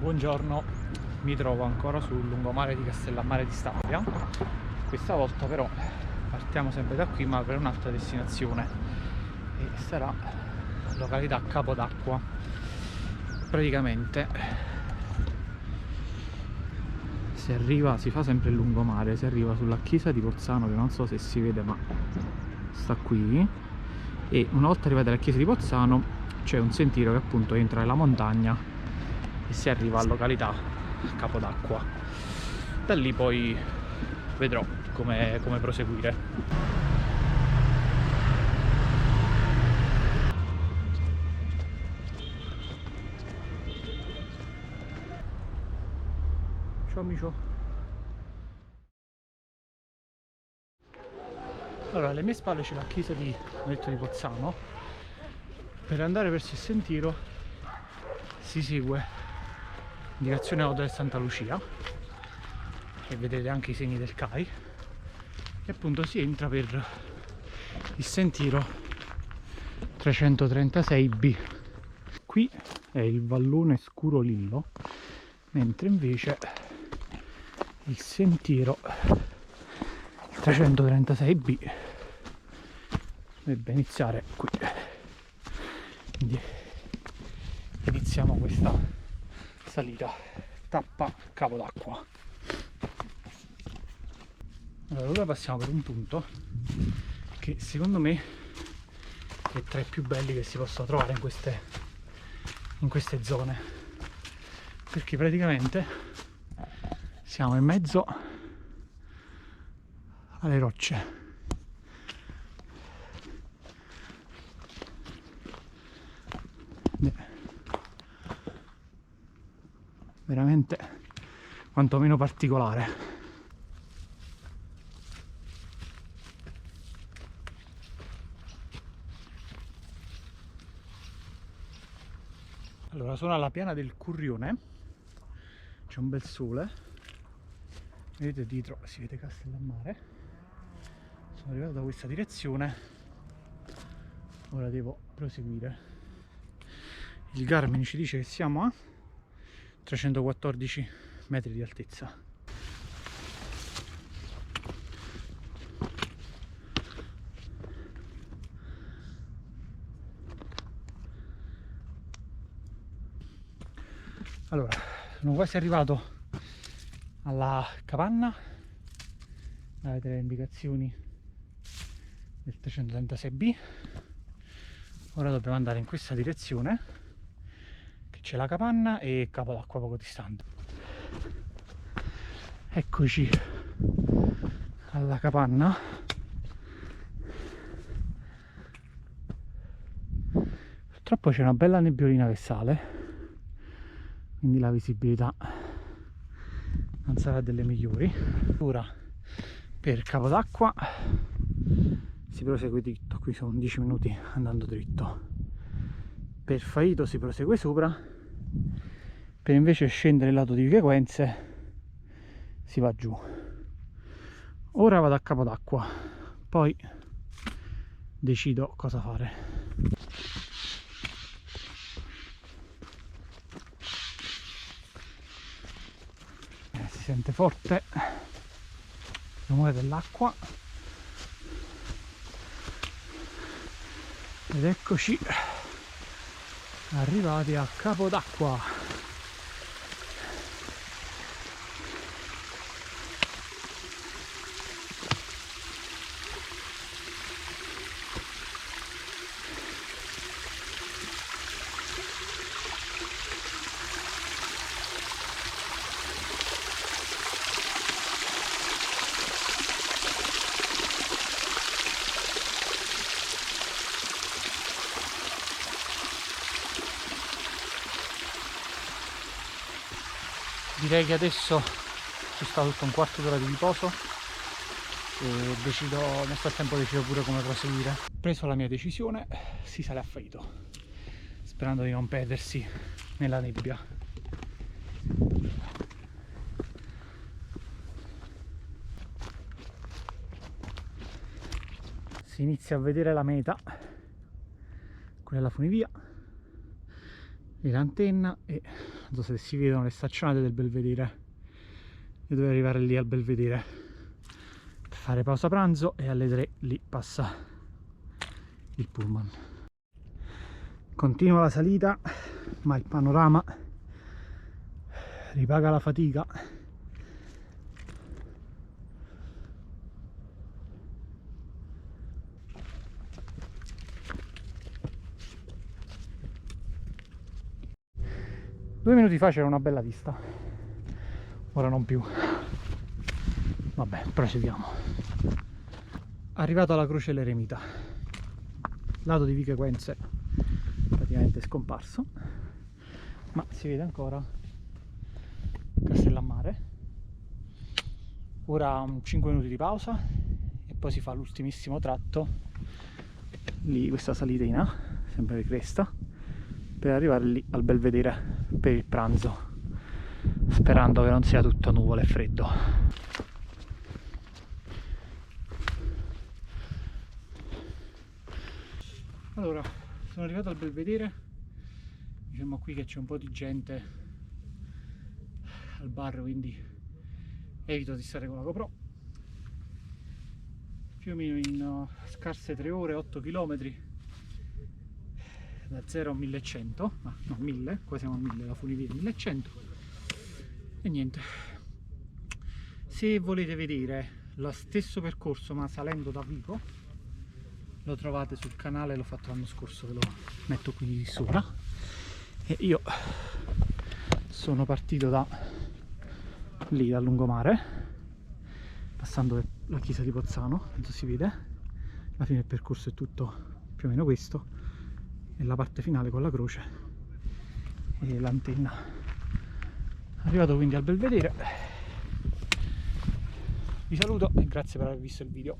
Buongiorno, mi trovo ancora sul lungomare di Castellammare di Stabia. Questa volta però partiamo sempre da qui, ma per un'altra destinazione, e sarà località Capodacqua. Praticamente si fa sempre il lungomare, si arriva sulla chiesa di Pozzano, che non so se si vede ma sta qui, e una volta arrivati alla chiesa di Pozzano c'è un sentiero che appunto entra nella montagna e si arriva a località Capodacqua. Da lì poi vedrò come proseguire. Ciao amico. Allora, alle mie spalle c'è la chiesa di Pozzano. Per andare verso il sentiero si segue direzione Hotel Santa Lucia, e vedete anche i segni del CAI, e appunto si entra per il sentiero 336B. Qui è il vallone Scuro Lillo, mentre invece il sentiero 336B dovrebbe iniziare qui. Quindi iniziamo questa salita tappa Capodacqua. Allora, ora passiamo per un punto che secondo me è tra i più belli che si possa trovare in queste zone, perché praticamente siamo in mezzo alle rocce. Veramente quantomeno particolare. Allora, sono alla piana del Currione, c'è un bel sole, vedete dietro si vede Castellammare. Sono arrivato da questa direzione, ora devo proseguire. Il Garmin ci dice che siamo a 314 metri di altezza. Allora, sono quasi arrivato alla capanna, avete le indicazioni del 336B. Ora dobbiamo andare in questa direzione, che c'è la capanna e Capodacqua poco distante. Eccoci alla capanna. Purtroppo c'è una bella nebbiolina che sale, quindi la visibilità non sarà delle migliori. Ora per Capodacqua si prosegue dritto, qui sono 10 minuti andando dritto. Per Faito si prosegue sopra, per invece scendere il lato di Viquequenze si va giù. Ora vado a Capodacqua, poi decido cosa fare. Si sente forte il rumore dell'acqua, ed eccoci arrivati a Capodacqua. Direi che adesso ci sta tutto un quarto d'ora di riposo e nel frattempo decido pure come proseguire. Ho preso la mia decisione, si sale a Faito, sperando di non perdersi nella nebbia. Si inizia a vedere la meta, quella è la funivia, e l'antenna, e non so se si vedono le staccionate del Belvedere. Io dovevo arrivare lì al Belvedere per fare pausa pranzo e alle 3 lì passa il pullman. Continua la salita, ma il panorama ripaga la fatica. Due minuti fa c'era una bella vista, ora non più. Vabbè, procediamo. Arrivato alla Croce l'Eremita, lato di Vico Equense praticamente scomparso, ma si vede ancora Castellammare. Ora 5 minuti di pausa e poi si fa l'ultimissimo tratto lì, questa salitina sempre di cresta, per arrivare lì al Belvedere per il pranzo, sperando che non sia tutto nuvole e freddo. Allora, sono arrivato al Belvedere, diciamo qui che c'è un po' di gente al bar, quindi evito di stare con la GoPro. Più o meno in scarse 3 ore, 8 km da 0 a 1100, no 1000, qua siamo a 1000, la funivia 1100. E niente, se volete vedere lo stesso percorso ma salendo da Vico, lo trovate sul canale, l'ho fatto l'anno scorso, ve lo metto qui sopra. E io sono partito da lì, dal lungomare, passando la chiesa di Pozzano, non so si vede. Alla fine il percorso è tutto più o meno questo, e la parte finale con la croce e l'antenna. Arrivato quindi al Belvedere, vi saluto e grazie per aver visto il video.